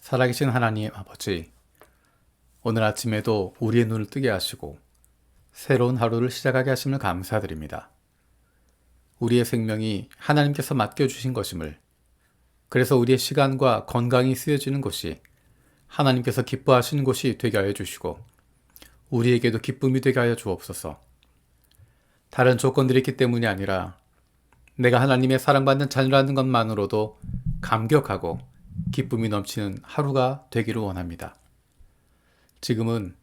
살아계신 하나님 아버지, 오늘 아침에도 우리의 눈을 뜨게 하시고 새로운 하루를 시작하게 하심을 감사드립니다. 우리의 생명이 하나님께서 맡겨주신 것임을, 그래서 우리의 시간과 건강이 쓰여지는 곳이 하나님께서 기뻐하시는 곳이 되게 하여 주시고 우리에게도 기쁨이 되게 하여 주옵소서. 다른 조건들이 있기 때문이 아니라 내가 하나님의 사랑받는 자녀라는 것만으로도 감격하고 기쁨이 넘치는 하루가 되기를 원합니다. 지금은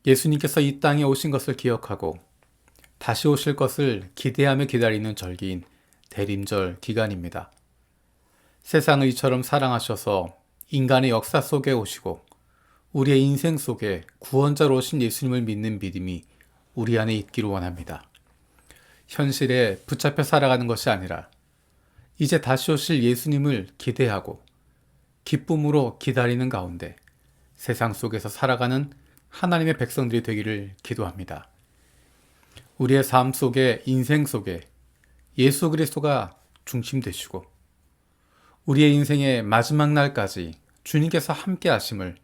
예수님께서 이 땅에 오신 것을 기억하고 다시 오실 것을 기대하며 기다리는 절기인 대림절 기간입니다. 세상을 이처럼 사랑하셔서 인간의 역사 속에 오시고 우리의 인생 속에 구원자로 오신 예수님을 믿는 믿음이 우리 안에 있기를 원합니다. 현실에 붙잡혀 살아가는 것이 아니라 이제 다시 오실 예수님을 기대하고 기쁨으로 기다리는 가운데 세상 속에서 살아가는 하나님의 백성들이 되기를 기도합니다. 우리의 삶 속에, 인생 속에 예수 그리스도가 중심 되시고 우리의 인생의 마지막 날까지 주님께서 함께 하심을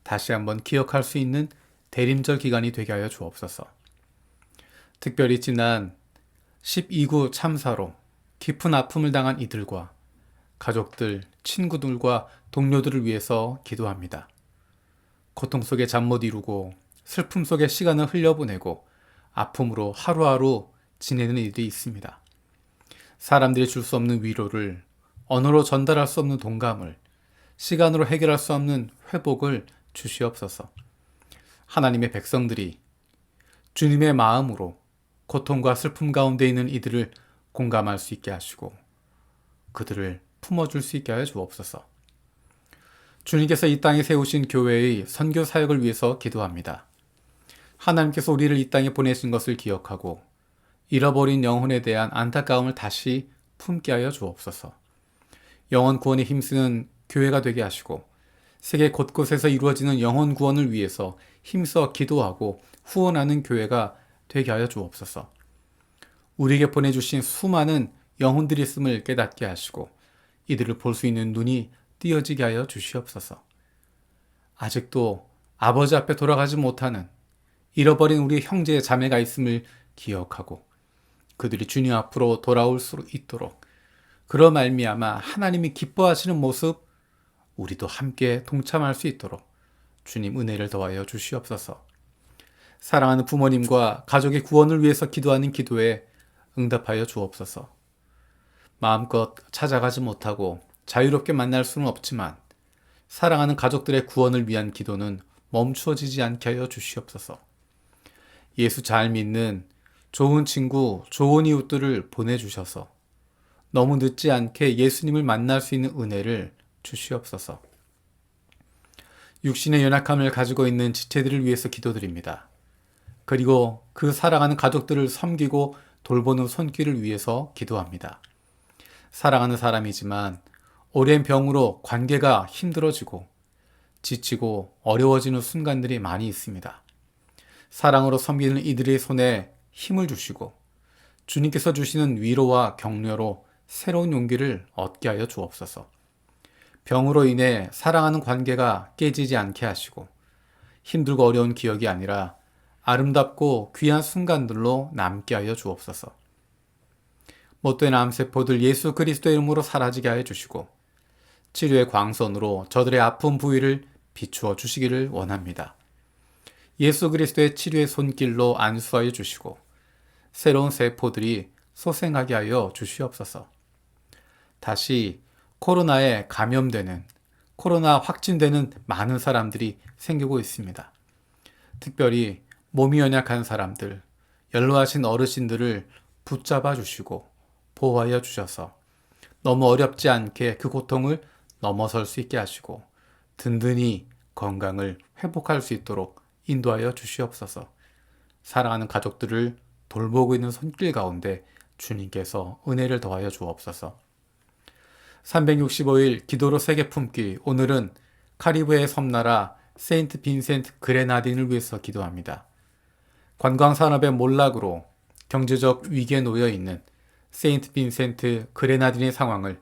다시 한번 기억할 수 있는 대림절 기간이 되게 하여 주옵소서. 특별히 지난 12구 참사로 깊은 아픔을 당한 이들과 가족들, 친구들과 동료들을 위해서 기도합니다. 고통 속에 잠 못 이루고 슬픔 속에 시간을 흘려보내고 아픔으로 하루하루 지내는 이들이 있습니다. 사람들이 줄 수 없는 위로를, 언어로 전달할 수 없는 동감을, 시간으로 해결할 수 없는 회복을 주시옵소서. 하나님의 백성들이 주님의 마음으로 고통과 슬픔 가운데 있는 이들을 공감할 수 있게 하시고 그들을 품어줄 수 있게 하여 주옵소서. 주님께서 이 땅에 세우신 교회의 선교 사역을 위해서 기도합니다. 하나님께서 우리를 이 땅에 보내신 것을 기억하고 잃어버린 영혼에 대한 안타까움을 다시 품게 하여 주옵소서. 영혼 구원에 힘쓰는 교회가 되게 하시고 세계 곳곳에서 이루어지는 영혼 구원을 위해서 힘써 기도하고 후원하는 교회가 되게 하여 주옵소서. 우리에게 보내주신 수많은 영혼들이 있음을 깨닫게 하시고 이들을 볼 수 있는 눈이 띄어지게 하여 주시옵소서. 아직도 아버지 앞에 돌아가지 못하는 잃어버린 우리 형제 자매가 있음을 기억하고 그들이 주님 앞으로 돌아올 수 있도록 그러 말미암아 하나님이 기뻐하시는 모습 우리도 함께 동참할 수 있도록 주님 은혜를 더하여 주시옵소서. 사랑하는 부모님과 가족의 구원을 위해서 기도하는 기도에 응답하여 주옵소서. 마음껏 찾아가지 못하고 자유롭게 만날 수는 없지만 사랑하는 가족들의 구원을 위한 기도는 멈추어지지 않게 하여 주시옵소서. 예수 잘 믿는 좋은 친구, 좋은 이웃들을 보내주셔서 너무 늦지 않게 예수님을 만날 수 있는 은혜를 주시옵소서. 육신의 연약함을 가지고 있는 지체들을 위해서 기도드립니다. 그리고 그 사랑하는 가족들을 섬기고 돌보는 손길을 위해서 기도합니다. 사랑하는 사람이지만 오랜 병으로 관계가 힘들어지고 지치고 어려워지는 순간들이 많이 있습니다. 사랑으로 섬기는 이들의 손에 힘을 주시고 주님께서 주시는 위로와 격려로 새로운 용기를 얻게 하여 주옵소서. 병으로 인해 사랑하는 관계가 깨지지 않게 하시고 힘들고 어려운 기억이 아니라 아름답고 귀한 순간들로 남게 하여 주옵소서. 못된 암세포들 예수 그리스도의 이름으로 사라지게 하여 주시고 치료의 광선으로 저들의 아픈 부위를 비추어 주시기를 원합니다. 예수 그리스도의 치료의 손길로 안수하여 주시고 새로운 세포들이 소생하게 하여 주시옵소서. 다시 코로나에 감염되는, 코로나 확진되는 많은 사람들이 생기고 있습니다. 특별히 몸이 연약한 사람들, 연로하신 어르신들을 붙잡아 주시고 보호하여 주셔서 너무 어렵지 않게 그 고통을 넘어설 수 있게 하시고 든든히 건강을 회복할 수 있도록 인도하여 주시옵소서. 사랑하는 가족들을 돌보고 있는 손길 가운데 주님께서 은혜를 더하여 주옵소서. 365일 기도로 세계 품기, 오늘은 카리브해 섬나라 세인트 빈센트 그레나딘을 위해서 기도합니다. 관광산업의 몰락으로 경제적 위기에 놓여 있는 세인트 빈센트 그레나딘의 상황을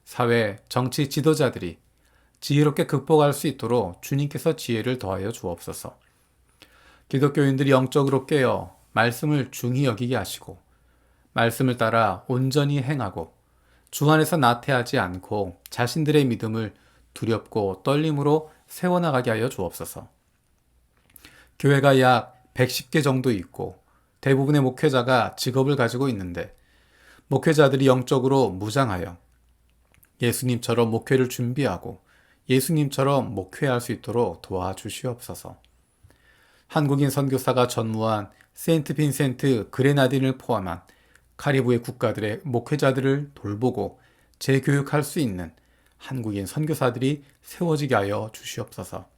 사회, 정치 지도자들이 지혜롭게 극복할 수 있도록 주님께서 지혜를 더하여 주옵소서. 기독교인들이 영적으로 깨어 말씀을 중히 여기게 하시고 말씀을 따라 온전히 행하고 주 안에서 나태하지 않고 자신들의 믿음을 두렵고 떨림으로 세워나가게 하여 주옵소서. 교회가 약 110개 정도 있고 대부분의 목회자가 직업을 가지고 있는데 목회자들이 영적으로 무장하여 예수님처럼 목회를 준비하고 예수님처럼 목회할 수 있도록 도와주시옵소서. 한국인 선교사가 전무한 세인트 빈센트 그레나딘을 포함한 카리브해 국가들의 목회자들을 돌보고 재교육할 수 있는 한국인 선교사들이 세워지게 하여 주시옵소서.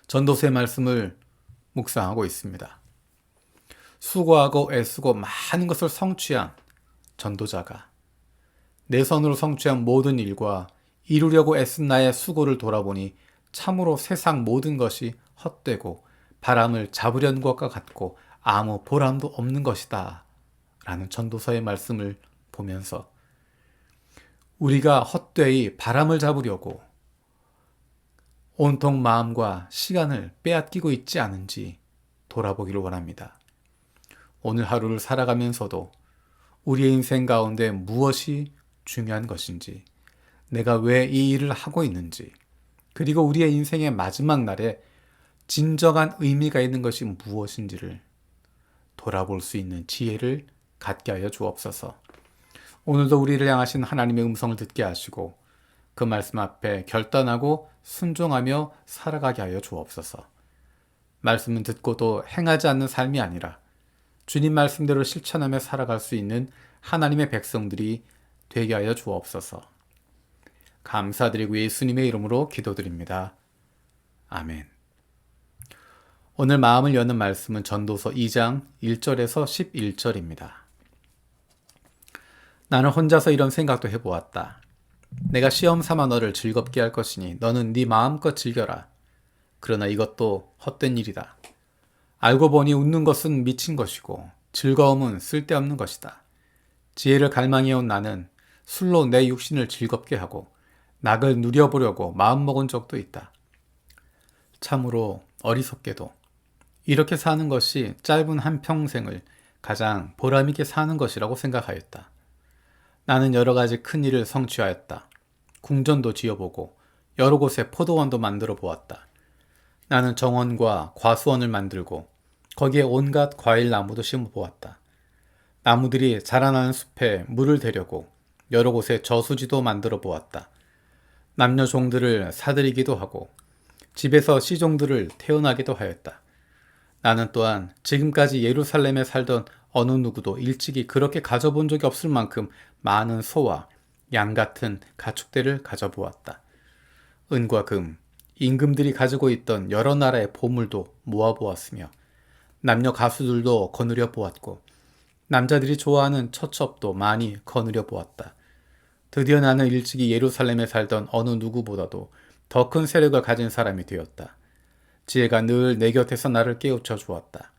전도서의 말씀을 묵상하고 있습니다. 수고하고 애쓰고 많은 것을 성취한 전도자가 내 손으로 성취한 모든 일과 이루려고 애쓴 나의 수고를 돌아보니 참으로 세상 모든 것이 헛되고 바람을 잡으려는 것과 같고 아무 보람도 없는 것이다 라는 전도서의 말씀을 보면서 우리가 헛되이 바람을 잡으려고 온통 마음과 시간을 빼앗기고 있지 않은지 돌아보기를 원합니다. 오늘 하루를 살아가면서도 우리의 인생 가운데 무엇이 중요한 것인지, 내가 왜 이 일을 하고 있는지, 그리고 우리의 인생의 마지막 날에 진정한 의미가 있는 것이 무엇인지를 돌아볼 수 있는 지혜를 갖게 하여 주옵소서. 오늘도 우리를 향하신 하나님의 음성을 듣게 하시고 그 말씀 앞에 결단하고 순종하며 살아가게 하여 주옵소서. 말씀은 듣고도 행하지 않는 삶이 아니라 주님 말씀대로 실천하며 살아갈 수 있는 하나님의 백성들이 되게 하여 주옵소서. 감사드리고 예수님의 이름으로 기도드립니다. 아멘. 오늘 마음을 여는 말씀은 전도서 2장 1절에서 11절입니다. 나는 혼자서 이런 생각도 해보았다. 내가 시험 삼아 너를 즐겁게 할 것이니 너는 네 마음껏 즐겨라. 그러나 이것도 헛된 일이다. 알고 보니 웃는 것은 미친 것이고 즐거움은 쓸데없는 것이다. 지혜를 갈망해온 나는 술로 내 육신을 즐겁게 하고 낙을 누려보려고 마음먹은 적도 있다. 참으로 어리석게도 이렇게 사는 것이 짧은 한평생을 가장 보람있게 사는 것이라고 생각하였다. 나는 여러 가지 큰 일을 성취하였다. 궁전도 지어보고 여러 곳에 포도원도 만들어 보았다. 나는 정원과 과수원을 만들고 거기에 온갖 과일 나무도 심어 보았다. 나무들이 자라나는 숲에 물을 대려고 여러 곳에 저수지도 만들어 보았다. 남녀 종들을 사들이기도 하고 집에서 시종들을 태어나기도 하였다. 나는 또한 지금까지 예루살렘에 살던 어느 누구도 일찍이 그렇게 가져본 적이 없을 만큼 많은 소와 양 같은 가축대를 가져보았다. 은과 금, 임금들이 가지고 있던 여러 나라의 보물도 모아보았으며 남녀 가수들도 거느려 보았고 남자들이 좋아하는 처첩도 많이 거느려 보았다. 드디어 나는 일찍이 예루살렘에 살던 어느 누구보다도 더 큰 세력을 가진 사람이 되었다. 지혜가 늘 내 곁에서 나를 깨우쳐 주었다.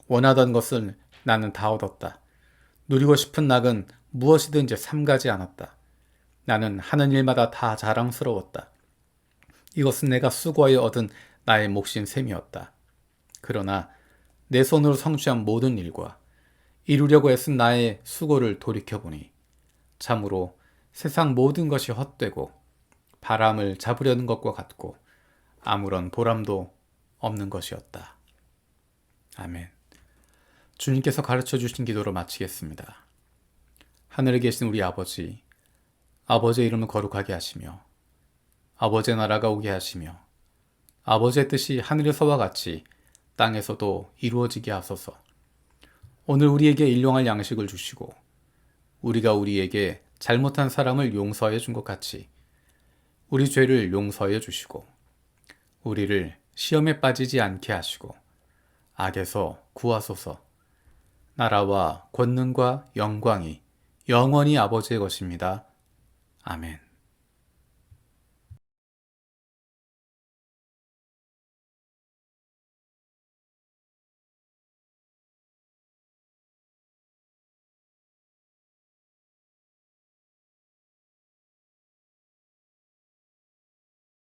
원하던 것을 나는 다 얻었다. 누리고 싶은 낙은 무엇이든지 삼가지 않았다. 나는 하는 일마다 다 자랑스러웠다. 이것은 내가 수고하여 얻은 나의 몫인 셈이었다. 그러나 내 손으로 성취한 모든 일과 이루려고 애쓴 나의 수고를 돌이켜보니 참으로 세상 모든 것이 헛되고 바람을 잡으려는 것과 같고 아무런 보람도 없는 것이었다. 아멘. 주님께서 가르쳐 주신 기도로 마치겠습니다. 하늘에 계신 우리 아버지, 아버지의 이름을 거룩하게 하시며 아버지의 나라가 오게 하시며 아버지의 뜻이 하늘에서와 같이 땅에서도 이루어지게 하소서. 오늘 우리에게 일용할 양식을 주시고 우리가 우리에게 잘못한 사람을 용서해 준 것 같이 우리 죄를 용서해 주시고 우리를 시험에 빠지지 않게 하시고 악에서 구하소서. 나라와 권능과 영광이 영원히 아버지의 것입니다. 아멘.